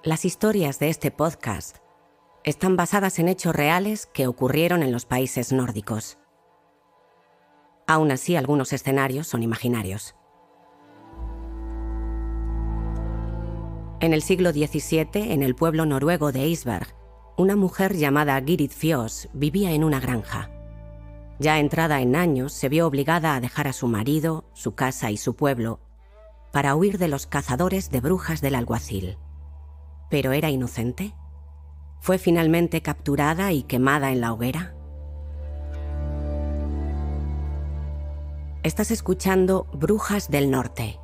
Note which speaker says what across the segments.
Speaker 1: Las historias de este podcast están basadas en hechos reales que ocurrieron en los países nórdicos. Aún así, algunos escenarios son imaginarios. En el siglo XVII, en el pueblo noruego de Eidsberg, una mujer llamada Gyrid Fjos vivía en una granja. Ya entrada en años, se vio obligada a dejar a su marido, su casa y su pueblo para huir de los cazadores de brujas del alguacil. ¿Pero era inocente? ¿Fue finalmente capturada y quemada en la hoguera? Estás escuchando Brujas del Norte,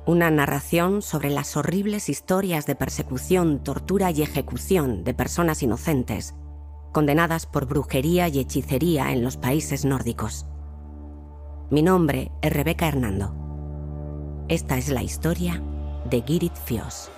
Speaker 1: una narración sobre las horribles historias de persecución, tortura y ejecución de personas inocentes, condenadas por brujería y hechicería en los países nórdicos. Mi nombre es Rebeca Hernando. Esta es la historia de Gyrid Fjos.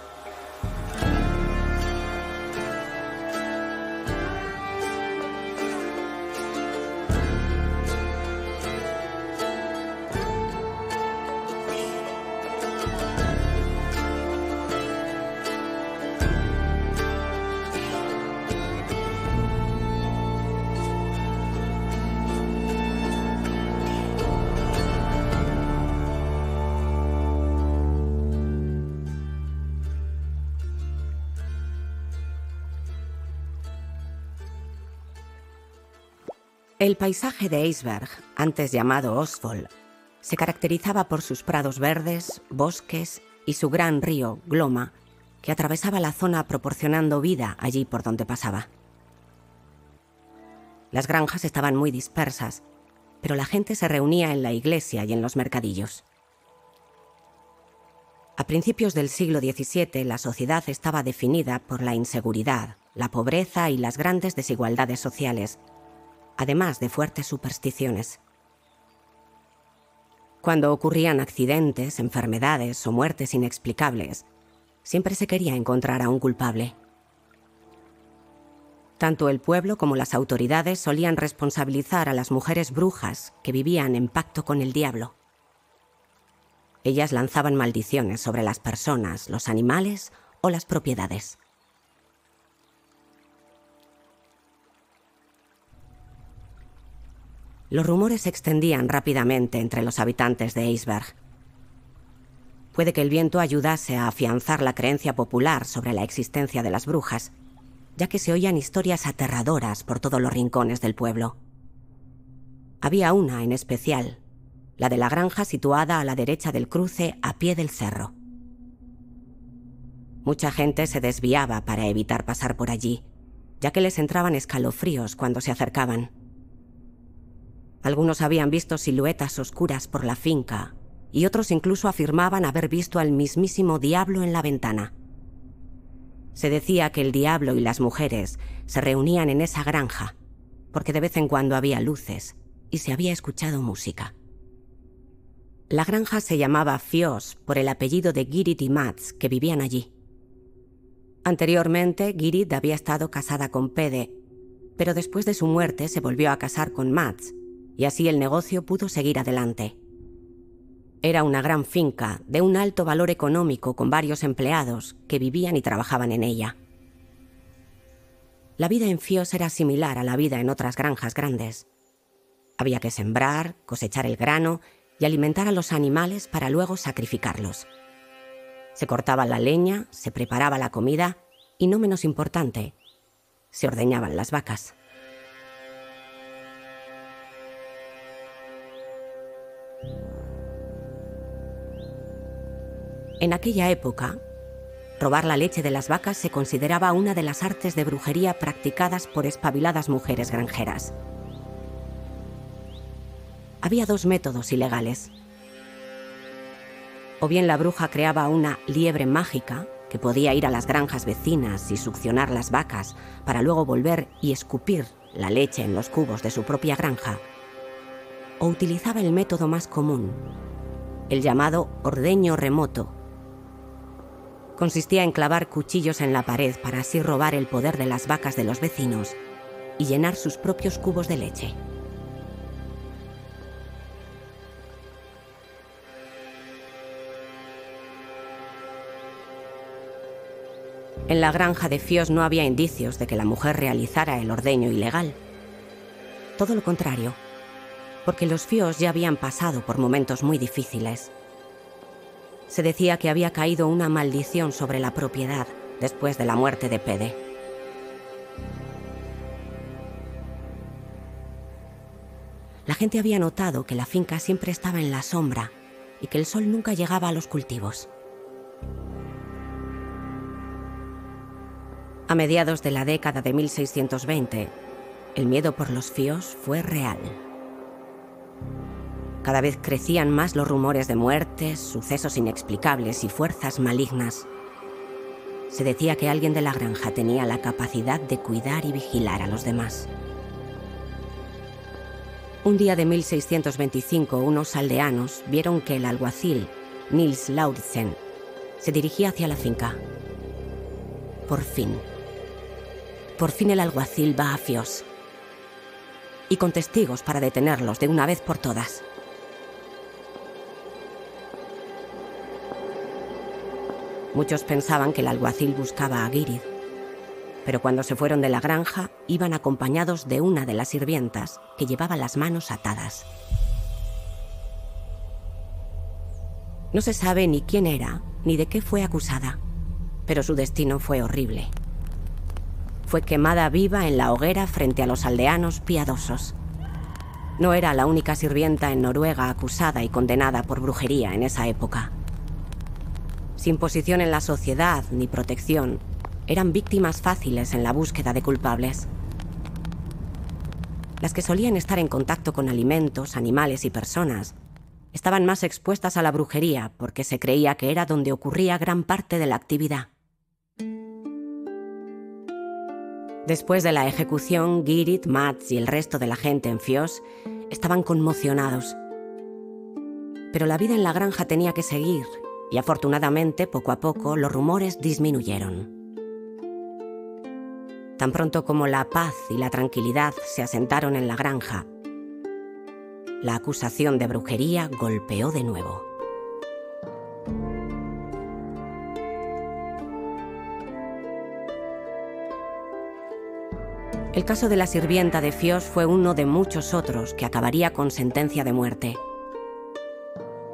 Speaker 1: El paisaje de Eidsberg, antes llamado Østfold, se caracterizaba por sus prados verdes, bosques y su gran río, Glomma, que atravesaba la zona proporcionando vida allí por donde pasaba. Las granjas estaban muy dispersas, pero la gente se reunía en la iglesia y en los mercadillos. A principios del siglo XVII, la sociedad estaba definida por la inseguridad, la pobreza y las grandes desigualdades sociales, además de fuertes supersticiones. Cuando ocurrían accidentes, enfermedades o muertes inexplicables, siempre se quería encontrar a un culpable. Tanto el pueblo como las autoridades solían responsabilizar a las mujeres brujas que vivían en pacto con el diablo. Ellas lanzaban maldiciones sobre las personas, los animales o las propiedades. Los rumores se extendían rápidamente entre los habitantes de Eidsberg. Puede que el viento ayudase a afianzar la creencia popular sobre la existencia de las brujas, ya que se oían historias aterradoras por todos los rincones del pueblo. Había una en especial, la de la granja situada a la derecha del cruce a pie del cerro. Mucha gente se desviaba para evitar pasar por allí, ya que les entraban escalofríos cuando se acercaban. Algunos habían visto siluetas oscuras por la finca y otros incluso afirmaban haber visto al mismísimo diablo en la ventana. Se decía que el diablo y las mujeres se reunían en esa granja porque de vez en cuando había luces y se había escuchado música. La granja se llamaba Fjos por el apellido de Gyrid y Mats, que vivían allí. Anteriormente, Gyrid había estado casada con Pede, pero después de su muerte se volvió a casar con Mats, y así el negocio pudo seguir adelante. Era una gran finca de un alto valor económico con varios empleados que vivían y trabajaban en ella. La vida en Fjos era similar a la vida en otras granjas grandes. Había que sembrar, cosechar el grano y alimentar a los animales para luego sacrificarlos. Se cortaba la leña, se preparaba la comida y, no menos importante, se ordeñaban las vacas. En aquella época, robar la leche de las vacas se consideraba una de las artes de brujería practicadas por espabiladas mujeres granjeras. Había dos métodos ilegales. O bien la bruja creaba una liebre mágica que podía ir a las granjas vecinas y succionar las vacas para luego volver y escupir la leche en los cubos de su propia granja, o utilizaba el método más común, el llamado ordeño remoto. Consistía en clavar cuchillos en la pared para así robar el poder de las vacas de los vecinos y llenar sus propios cubos de leche. En la granja de Fios no había indicios de que la mujer realizara el ordeño ilegal. Todo lo contrario, porque los Fios ya habían pasado por momentos muy difíciles. Se decía que había caído una maldición sobre la propiedad después de la muerte de Pede. La gente había notado que la finca siempre estaba en la sombra y que el sol nunca llegaba a los cultivos. A mediados de la década de 1620, el miedo por los Fios fue real. Cada vez crecían más los rumores de muertes, sucesos inexplicables y fuerzas malignas. Se decía que alguien de la granja tenía la capacidad de cuidar y vigilar a los demás. Un día de 1625, unos aldeanos vieron que el alguacil, Nils Lauritzen, se dirigía hacia la finca. Por fin el alguacil va a Fios. Y con testigos para detenerlos de una vez por todas. Muchos pensaban que el alguacil buscaba a Gyrid, pero cuando se fueron de la granja, iban acompañados de una de las sirvientas que llevaba las manos atadas. No se sabe ni quién era, ni de qué fue acusada, pero su destino fue horrible. Fue quemada viva en la hoguera frente a los aldeanos piadosos. No era la única sirvienta en Noruega acusada y condenada por brujería en esa época. Sin posición en la sociedad ni protección, eran víctimas fáciles en la búsqueda de culpables. Las que solían estar en contacto con alimentos, animales y personas estaban más expuestas a la brujería porque se creía que era donde ocurría gran parte de la actividad. Después de la ejecución, Gyrid, Mats y el resto de la gente en Fios estaban conmocionados. Pero la vida en la granja tenía que seguir y afortunadamente, poco a poco, los rumores disminuyeron. Tan pronto como la paz y la tranquilidad se asentaron en la granja, la acusación de brujería golpeó de nuevo. El caso de la sirvienta de Fios fue uno de muchos otros que acabaría con sentencia de muerte.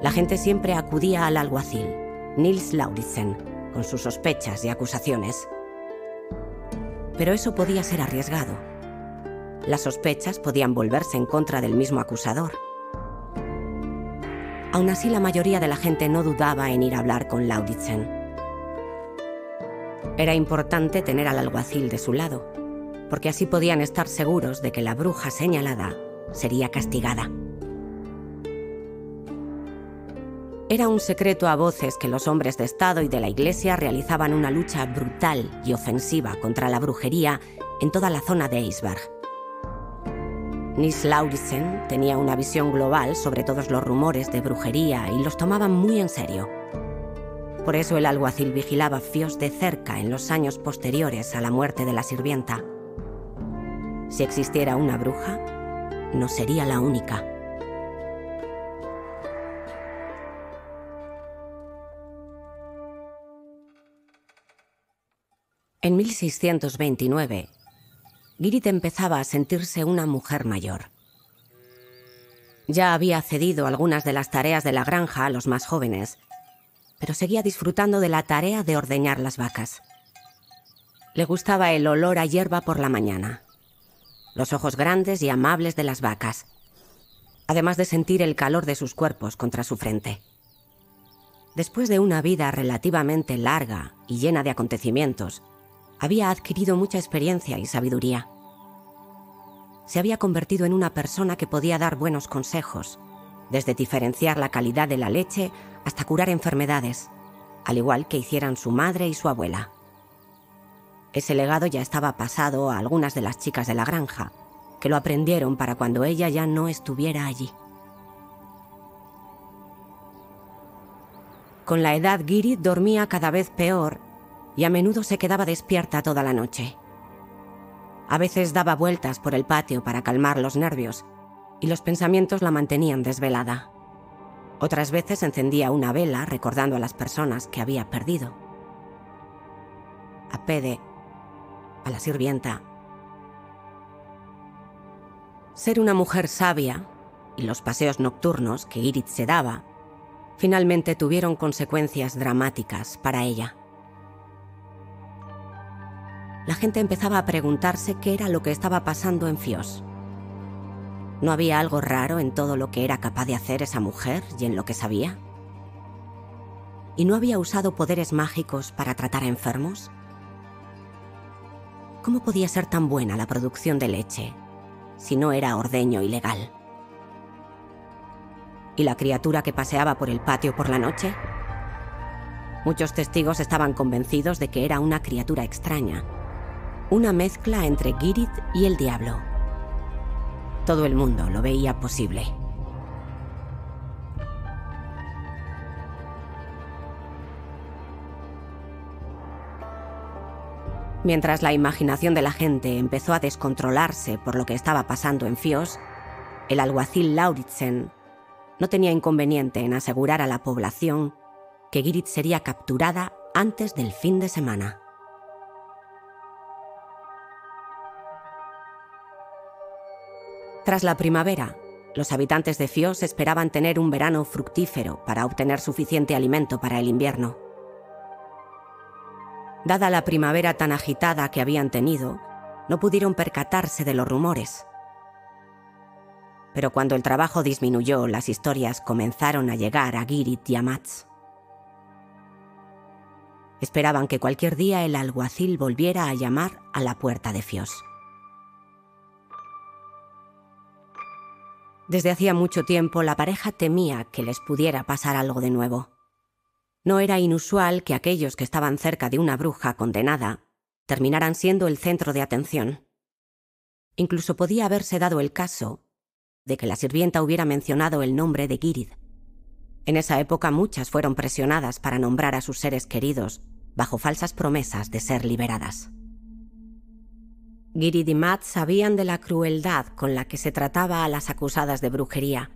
Speaker 1: La gente siempre acudía al alguacil, Nils Lauritzen, con sus sospechas y acusaciones. Pero eso podía ser arriesgado. Las sospechas podían volverse en contra del mismo acusador. Aún así, la mayoría de la gente no dudaba en ir a hablar con Lauritzen. Era importante tener al alguacil de su lado, porque así podían estar seguros de que la bruja señalada sería castigada. Era un secreto a voces que los hombres de Estado y de la Iglesia realizaban una lucha brutal y ofensiva contra la brujería en toda la zona de Eidsberg. Nils Lauritzen tenía una visión global sobre todos los rumores de brujería y los tomaba muy en serio. Por eso el alguacil vigilaba Fios de cerca en los años posteriores a la muerte de la sirvienta. Si existiera una bruja, no sería la única. En 1629, Gyrid empezaba a sentirse una mujer mayor. Ya había cedido algunas de las tareas de la granja a los más jóvenes, pero seguía disfrutando de la tarea de ordeñar las vacas. Le gustaba el olor a hierba por la mañana, los ojos grandes y amables de las vacas, además de sentir el calor de sus cuerpos contra su frente. Después de una vida relativamente larga y llena de acontecimientos, había adquirido mucha experiencia y sabiduría. Se había convertido en una persona que podía dar buenos consejos, desde diferenciar la calidad de la leche hasta curar enfermedades, al igual que hicieran su madre y su abuela. Ese legado ya estaba pasado a algunas de las chicas de la granja, que lo aprendieron para cuando ella ya no estuviera allí. Con la edad, Gyrid dormía cada vez peor y a menudo se quedaba despierta toda la noche. A veces daba vueltas por el patio para calmar los nervios y los pensamientos la mantenían desvelada. Otras veces encendía una vela recordando a las personas que había perdido. a Pede, a la sirvienta. Ser una mujer sabia y los paseos nocturnos que Ygritte se daba finalmente tuvieron consecuencias dramáticas para ella. La gente empezaba a preguntarse qué era lo que estaba pasando en Fios. ¿No había algo raro en todo lo que era capaz de hacer esa mujer y en lo que sabía? ¿Y no había usado poderes mágicos para tratar a enfermos? ¿Cómo podía ser tan buena la producción de leche si no era ordeño ilegal? ¿Y la criatura que paseaba por el patio por la noche? Muchos testigos estaban convencidos de que era una criatura extraña, una mezcla entre Ygritte y el diablo. Todo el mundo lo veía posible. Mientras la imaginación de la gente empezó a descontrolarse por lo que estaba pasando en Fios, el alguacil Lauritzen no tenía inconveniente en asegurar a la población que Ygritte sería capturada antes del fin de semana. Tras la primavera, los habitantes de Fios esperaban tener un verano fructífero para obtener suficiente alimento para el invierno. Dada la primavera tan agitada que habían tenido, no pudieron percatarse de los rumores. Pero cuando el trabajo disminuyó, las historias comenzaron a llegar a Ygritte y a Mats. Esperaban que cualquier día el alguacil volviera a llamar a la puerta de Fios. Desde hacía mucho tiempo la pareja temía que les pudiera pasar algo de nuevo. No era inusual que aquellos que estaban cerca de una bruja condenada terminaran siendo el centro de atención. Incluso podía haberse dado el caso de que la sirvienta hubiera mencionado el nombre de Ygritte. En esa época muchas fueron presionadas para nombrar a sus seres queridos bajo falsas promesas de ser liberadas. Ygritte y Mats sabían de la crueldad con la que se trataba a las acusadas de brujería,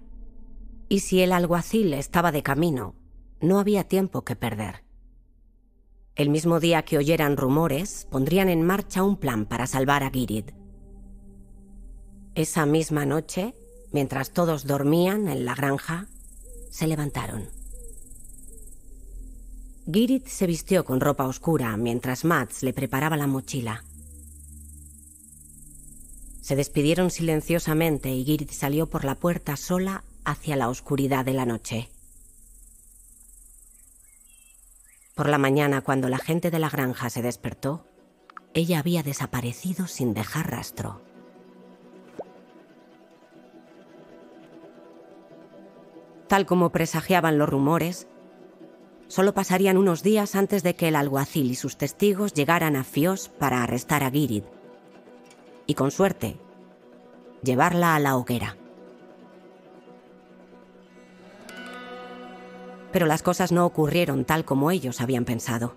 Speaker 1: y si el alguacil estaba de camino, no había tiempo que perder. El mismo día que oyeran rumores, pondrían en marcha un plan para salvar a Ygritte. Esa misma noche, mientras todos dormían en la granja, se levantaron. Ygritte se vistió con ropa oscura mientras Mats le preparaba la mochila. Se despidieron silenciosamente y Ygritte salió por la puerta sola hacia la oscuridad de la noche. Por la mañana, cuando la gente de la granja se despertó, ella había desaparecido sin dejar rastro. Tal como presagiaban los rumores, solo pasarían unos días antes de que el alguacil y sus testigos llegaran a Fios para arrestar a Ygritte y, con suerte, llevarla a la hoguera. Pero las cosas no ocurrieron tal como ellos habían pensado.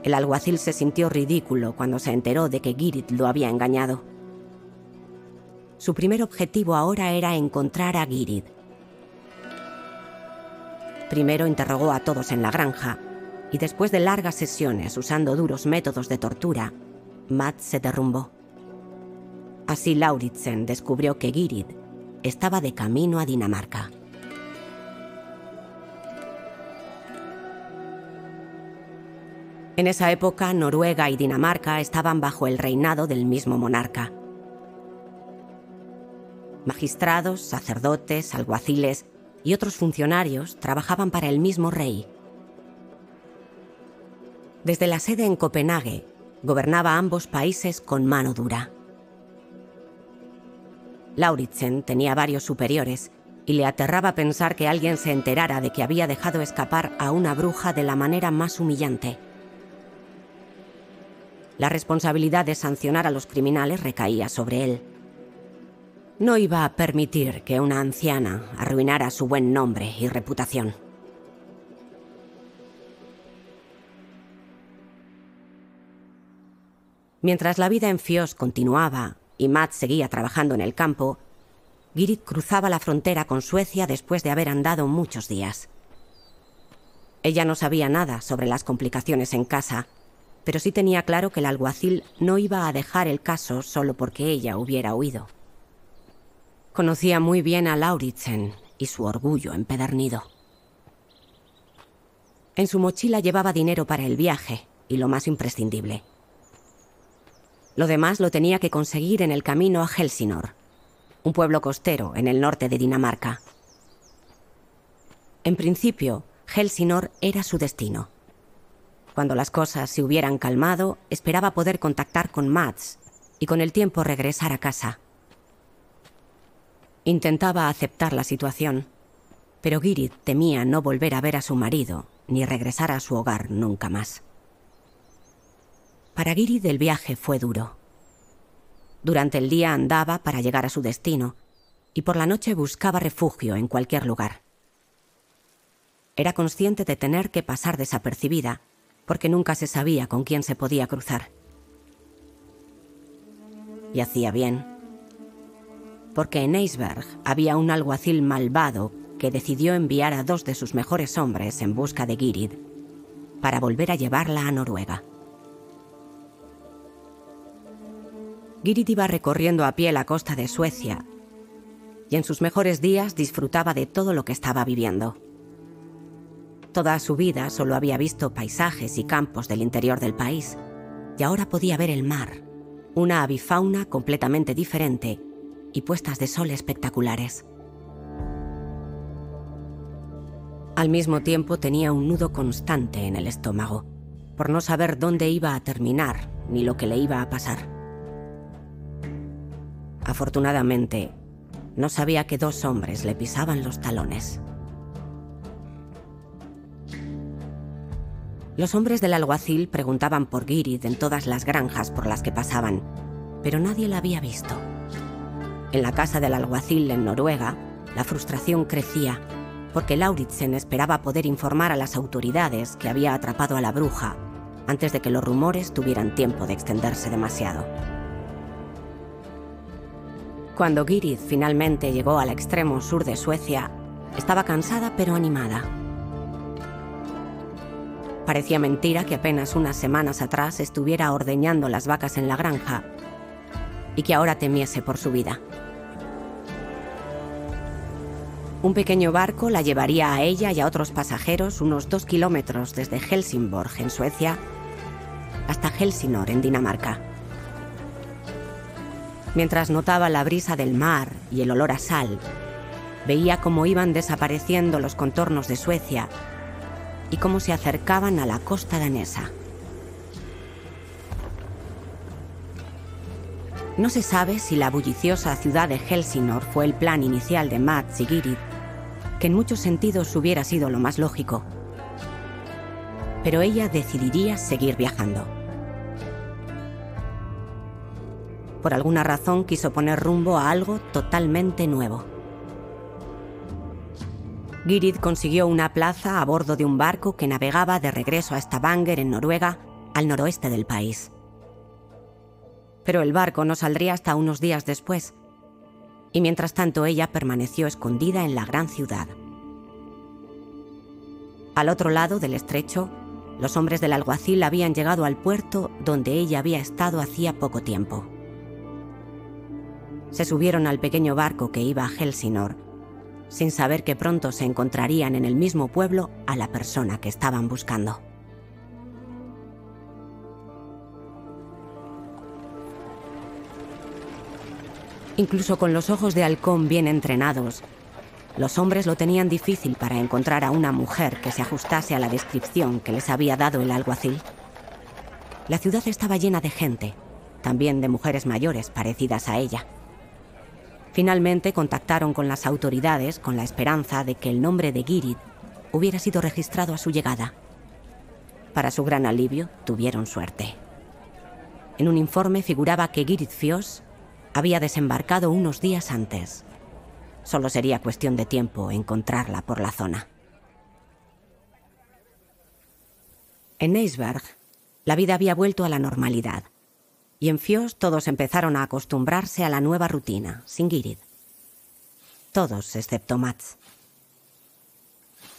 Speaker 1: El alguacil se sintió ridículo cuando se enteró de que Ygritte lo había engañado. Su primer objetivo ahora era encontrar a Ygritte. Primero interrogó a todos en la granja y después de largas sesiones usando duros métodos de tortura, Mats se derrumbó. Así Lauritzen descubrió que Ygritte estaba de camino a Dinamarca. En esa época, Noruega y Dinamarca estaban bajo el reinado del mismo monarca. Magistrados, sacerdotes, alguaciles y otros funcionarios trabajaban para el mismo rey. Desde la sede en Copenhague, gobernaba ambos países con mano dura. Lauritzen tenía varios superiores y le aterraba pensar que alguien se enterara de que había dejado escapar a una bruja de la manera más humillante. La responsabilidad de sancionar a los criminales recaía sobre él. No iba a permitir que una anciana arruinara su buen nombre y reputación. Mientras la vida en Fios continuaba y Mats seguía trabajando en el campo, Ygritte cruzaba la frontera con Suecia después de haber andado muchos días. Ella no sabía nada sobre las complicaciones en casa, pero sí tenía claro que el alguacil no iba a dejar el caso solo porque ella hubiera huido. Conocía muy bien a Lauritzen y su orgullo empedernido. En su mochila llevaba dinero para el viaje y lo más imprescindible. Lo demás lo tenía que conseguir en el camino a Helsingør, un pueblo costero en el norte de Dinamarca. En principio, Helsingør era su destino. Cuando las cosas se hubieran calmado, esperaba poder contactar con Mats y con el tiempo regresar a casa. Intentaba aceptar la situación, pero Gyrid temía no volver a ver a su marido ni regresar a su hogar nunca más. Para Gyrid el viaje fue duro. Durante el día andaba para llegar a su destino y por la noche buscaba refugio en cualquier lugar. Era consciente de tener que pasar desapercibida porque nunca se sabía con quién se podía cruzar. Y hacía bien, porque en Esbjerg había un alguacil malvado que decidió enviar a 2 de sus mejores hombres en busca de Gyrid para volver a llevarla a Noruega. Gyrid iba recorriendo a pie la costa de Suecia y en sus mejores días disfrutaba de todo lo que estaba viviendo. Toda su vida solo había visto paisajes y campos del interior del país y ahora podía ver el mar, una avifauna completamente diferente y puestas de sol espectaculares. Al mismo tiempo tenía un nudo constante en el estómago, por no saber dónde iba a terminar ni lo que le iba a pasar. Afortunadamente, no sabía que 2 hombres le pisaban los talones. Los hombres del alguacil preguntaban por Gyrid en todas las granjas por las que pasaban, pero nadie la había visto. En la casa del alguacil en Noruega, la frustración crecía, porque Lauritzen esperaba poder informar a las autoridades que había atrapado a la bruja antes de que los rumores tuvieran tiempo de extenderse demasiado. Cuando Gyrid finalmente llegó al extremo sur de Suecia, estaba cansada pero animada. Parecía mentira que apenas unas semanas atrás estuviera ordeñando las vacas en la granja y que ahora temiese por su vida. Un pequeño barco la llevaría a ella y a otros pasajeros unos 2 kilómetros desde Helsingborg, en Suecia, hasta Helsingør, en Dinamarca. Mientras notaba la brisa del mar y el olor a sal, veía cómo iban desapareciendo los contornos de Suecia y cómo se acercaban a la costa danesa. No se sabe si la bulliciosa ciudad de Helsingør fue el plan inicial de Mats y Gyrid, que en muchos sentidos hubiera sido lo más lógico. Pero ella decidiría seguir viajando. Por alguna razón quiso poner rumbo a algo totalmente nuevo. Gyrid consiguió una plaza a bordo de un barco que navegaba de regreso a Stavanger, en Noruega, al noroeste del país. Pero el barco no saldría hasta unos días después, y mientras tanto ella permaneció escondida en la gran ciudad. Al otro lado del estrecho, los hombres del alguacil habían llegado al puerto donde ella había estado hacía poco tiempo. Se subieron al pequeño barco que iba a Helsingør, sin saber que pronto se encontrarían en el mismo pueblo a la persona que estaban buscando. Incluso con los ojos de halcón bien entrenados, los hombres lo tenían difícil para encontrar a una mujer que se ajustase a la descripción que les había dado el alguacil. La ciudad estaba llena de gente, también de mujeres mayores parecidas a ella. Finalmente contactaron con las autoridades con la esperanza de que el nombre de Gyrid hubiera sido registrado a su llegada. Para su gran alivio, tuvieron suerte. En un informe figuraba que Gyrid Fjos había desembarcado unos días antes. Solo sería cuestión de tiempo encontrarla por la zona. En Esbjerg, la vida había vuelto a la normalidad, y en Fjos todos empezaron a acostumbrarse a la nueva rutina, sin Gyrid. Todos excepto Mats.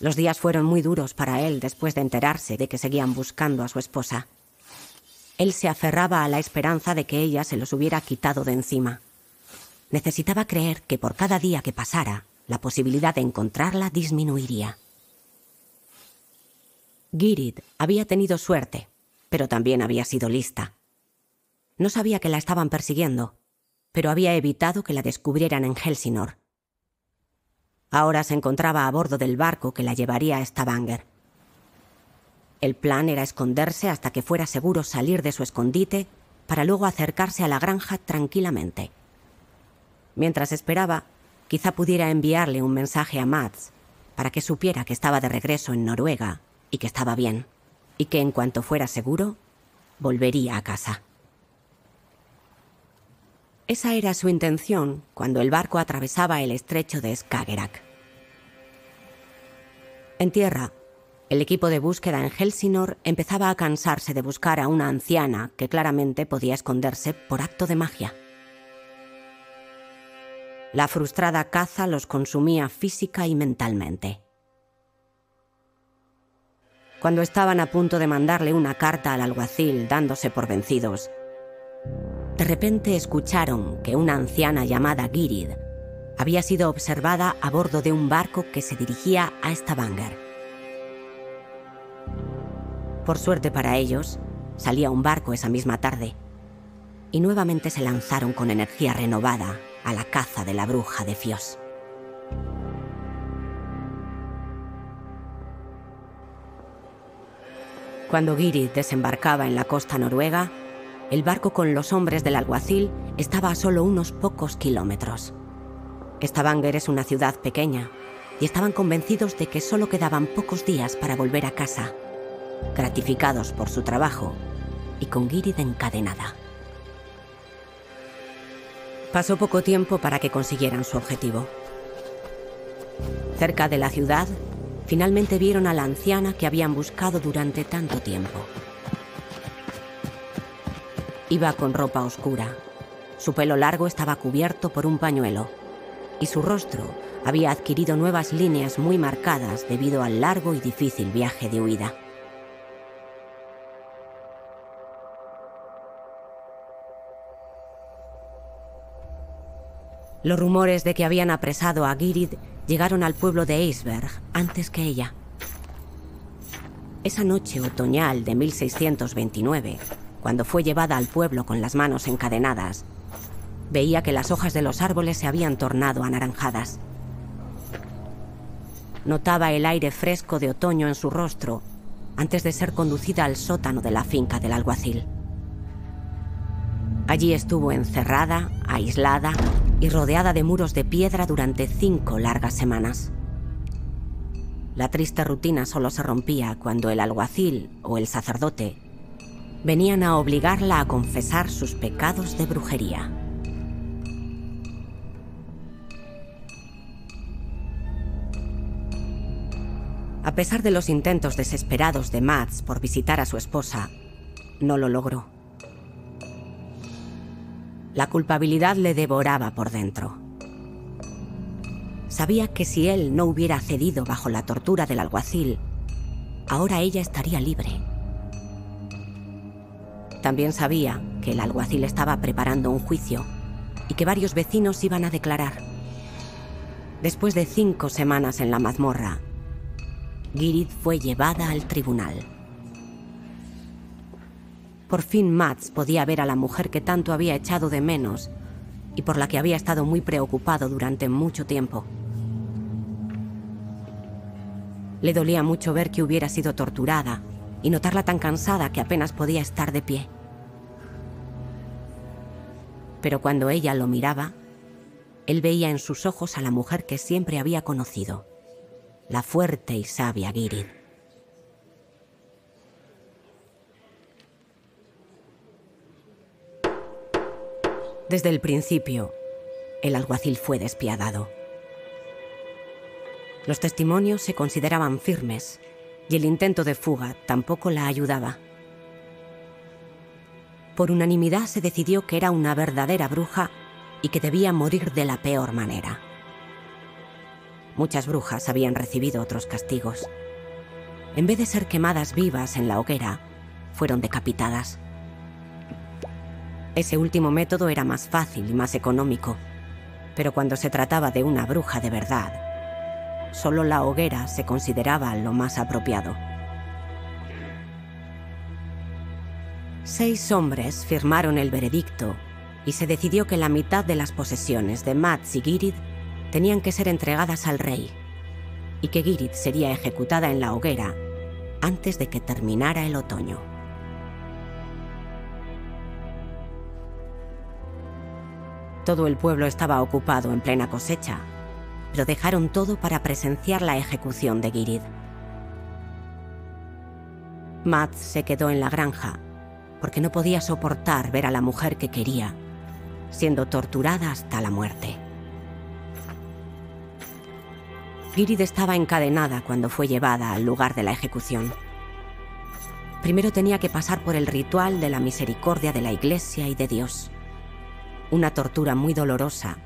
Speaker 1: Los días fueron muy duros para él después de enterarse de que seguían buscando a su esposa. Él se aferraba a la esperanza de que ella se los hubiera quitado de encima. Necesitaba creer que por cada día que pasara, la posibilidad de encontrarla disminuiría. Gyrid había tenido suerte, pero también había sido lista. No sabía que la estaban persiguiendo, pero había evitado que la descubrieran en Helsingør. Ahora se encontraba a bordo del barco que la llevaría a Stavanger. El plan era esconderse hasta que fuera seguro salir de su escondite para luego acercarse a la granja tranquilamente. Mientras esperaba, quizá pudiera enviarle un mensaje a Mads para que supiera que estaba de regreso en Noruega y que estaba bien, y que en cuanto fuera seguro, volvería a casa. Esa era su intención cuando el barco atravesaba el estrecho de Skagerrak. En tierra, el equipo de búsqueda en Helsingør empezaba a cansarse de buscar a una anciana que claramente podía esconderse por acto de magia. La frustrada caza los consumía física y mentalmente. Cuando estaban a punto de mandarle una carta al alguacil dándose por vencidos, de repente escucharon que una anciana llamada Gyrid había sido observada a bordo de un barco que se dirigía a Stavanger. Por suerte para ellos, salía un barco esa misma tarde, y nuevamente se lanzaron con energía renovada a la caza de la bruja de Fjoss. Cuando Gyrid desembarcaba en la costa noruega, el barco con los hombres del alguacil estaba a solo unos pocos kilómetros. Stavanger es una ciudad pequeña y estaban convencidos de que solo quedaban pocos días para volver a casa, gratificados por su trabajo y con Gyrid encadenada. Pasó poco tiempo para que consiguieran su objetivo. Cerca de la ciudad, finalmente vieron a la anciana que habían buscado durante tanto tiempo. Iba con ropa oscura. Su pelo largo estaba cubierto por un pañuelo y su rostro había adquirido nuevas líneas muy marcadas debido al largo y difícil viaje de huida. Los rumores de que habían apresado a Gyrid llegaron al pueblo de Eidsberg antes que ella. Esa noche otoñal de 1629, cuando fue llevada al pueblo con las manos encadenadas, veía que las hojas de los árboles se habían tornado anaranjadas. Notaba el aire fresco de otoño en su rostro antes de ser conducida al sótano de la finca del alguacil. Allí estuvo encerrada, aislada y rodeada de muros de piedra durante 5 largas semanas. La triste rutina solo se rompía cuando el alguacil o el sacerdote venían a obligarla a confesar sus pecados de brujería. A pesar de los intentos desesperados de Mads por visitar a su esposa, no lo logró. La culpabilidad le devoraba por dentro. Sabía que si él no hubiera cedido bajo la tortura del alguacil, ahora ella estaría libre. También sabía que el alguacil estaba preparando un juicio y que varios vecinos iban a declarar. Después de 5 semanas en la mazmorra, Gyrid fue llevada al tribunal. Por fin Mads podía ver a la mujer que tanto había echado de menos y por la que había estado muy preocupado durante mucho tiempo. Le dolía mucho ver que hubiera sido torturada y notarla tan cansada que apenas podía estar de pie. Pero cuando ella lo miraba, él veía en sus ojos a la mujer que siempre había conocido, la fuerte y sabia Gyrid. Desde el principio, el alguacil fue despiadado. Los testimonios se consideraban firmes y el intento de fuga tampoco la ayudaba. Por unanimidad se decidió que era una verdadera bruja y que debía morir de la peor manera. muchas brujas habían recibido otros castigos. En vez de ser quemadas vivas en la hoguera, fueron decapitadas. Ese último método era más fácil y más económico, pero cuando se trataba de una bruja de verdad, solo la hoguera se consideraba lo más apropiado. 6 hombres firmaron el veredicto y se decidió que la mitad de las posesiones de Mads y Gyrid tenían que ser entregadas al rey y que Gyrid sería ejecutada en la hoguera antes de que terminara el otoño. Todo el pueblo estaba ocupado en plena cosecha, pero dejaron todo para presenciar la ejecución de Gyrid. Mads se quedó en la granja porque no podía soportar ver a la mujer que quería siendo torturada hasta la muerte. Gyrid estaba encadenada cuando fue llevada al lugar de la ejecución. Primero tenía que pasar por el ritual de la misericordia de la Iglesia y de Dios. Una tortura muy dolorosa,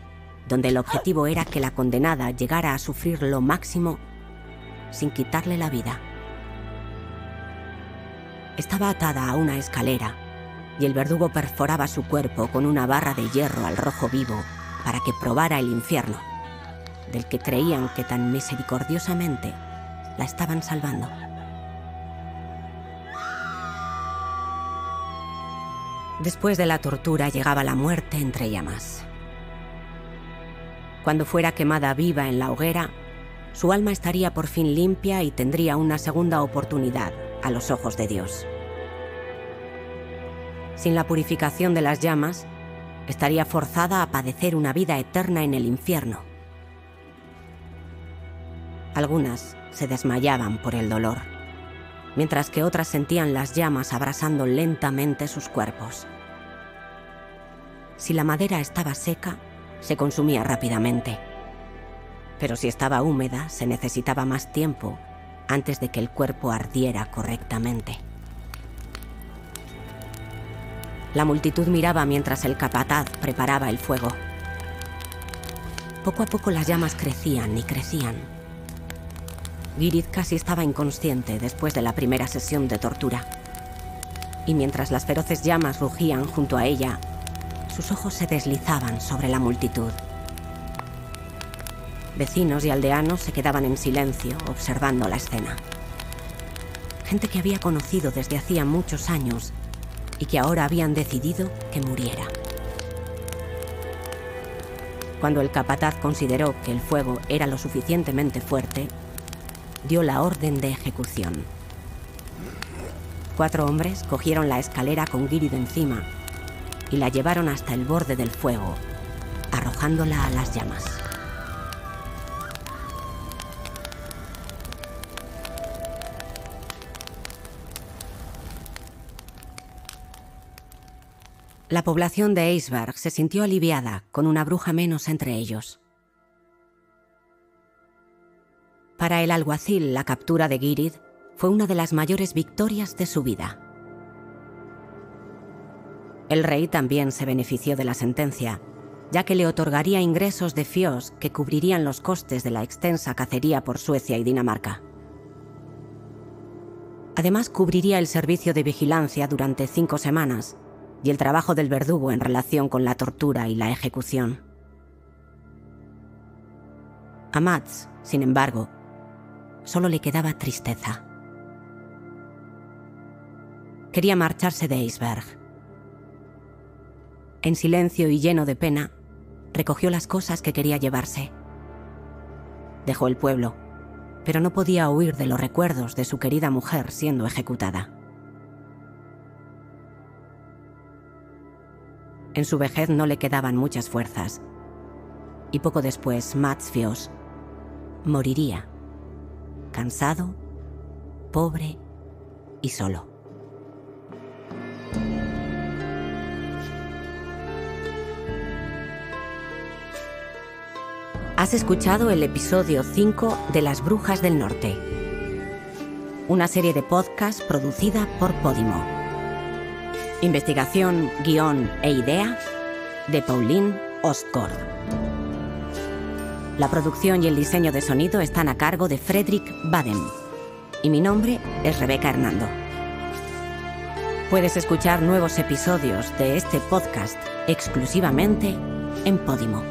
Speaker 1: donde el objetivo era que la condenada llegara a sufrir lo máximo sin quitarle la vida. Estaba atada a una escalera y el verdugo perforaba su cuerpo con una barra de hierro al rojo vivo para que probara el infierno, del que creían que tan misericordiosamente la estaban salvando. Después de la tortura llegaba la muerte entre llamas. Cuando fuera quemada viva en la hoguera, su alma estaría por fin limpia y tendría una segunda oportunidad a los ojos de Dios. Sin la purificación de las llamas, estaría forzada a padecer una vida eterna en el infierno. Algunas se desmayaban por el dolor, mientras que otras sentían las llamas abrasando lentamente sus cuerpos. Si la madera estaba seca, se consumía rápidamente. Pero si estaba húmeda, se necesitaba más tiempo antes de que el cuerpo ardiera correctamente. La multitud miraba mientras el capataz preparaba el fuego. Poco a poco las llamas crecían y crecían. Gyrid casi estaba inconsciente después de la primera sesión de tortura. Y mientras las feroces llamas rugían junto a ella, sus ojos se deslizaban sobre la multitud. Vecinos y aldeanos se quedaban en silencio observando la escena. Gente que había conocido desde hacía muchos años y que ahora habían decidido que muriera. Cuando el capataz consideró que el fuego era lo suficientemente fuerte, dio la orden de ejecución. 4 hombres cogieron la escalera con Gyrid encima y la llevaron hasta el borde del fuego, arrojándola a las llamas. La población de Eisberg se sintió aliviada con una bruja menos entre ellos. Para el alguacil, la captura de Gyrid fue una de las mayores victorias de su vida. El rey también se benefició de la sentencia, ya que le otorgaría ingresos de fios que cubrirían los costes de la extensa cacería por Suecia y Dinamarca. Además, cubriría el servicio de vigilancia durante 5 semanas y el trabajo del verdugo en relación con la tortura y la ejecución. A Mads, sin embargo, solo le quedaba tristeza. Quería marcharse de Eisberg. En silencio y lleno de pena, recogió las cosas que quería llevarse. Dejó el pueblo, pero no podía huir de los recuerdos de su querida mujer siendo ejecutada. En su vejez no le quedaban muchas fuerzas, y poco después Mads Fjols moriría, cansado, pobre y solo. Has escuchado el episodio 5 de Las Brujas del Norte, una serie de podcast producida por Podimo. Investigación, guión e idea de Pauline Ostgaard. La producción y el diseño de sonido están a cargo de Fredrik Baden. Y mi nombre es Rebeca Hernando. Puedes escuchar nuevos episodios de este podcast exclusivamente en Podimo.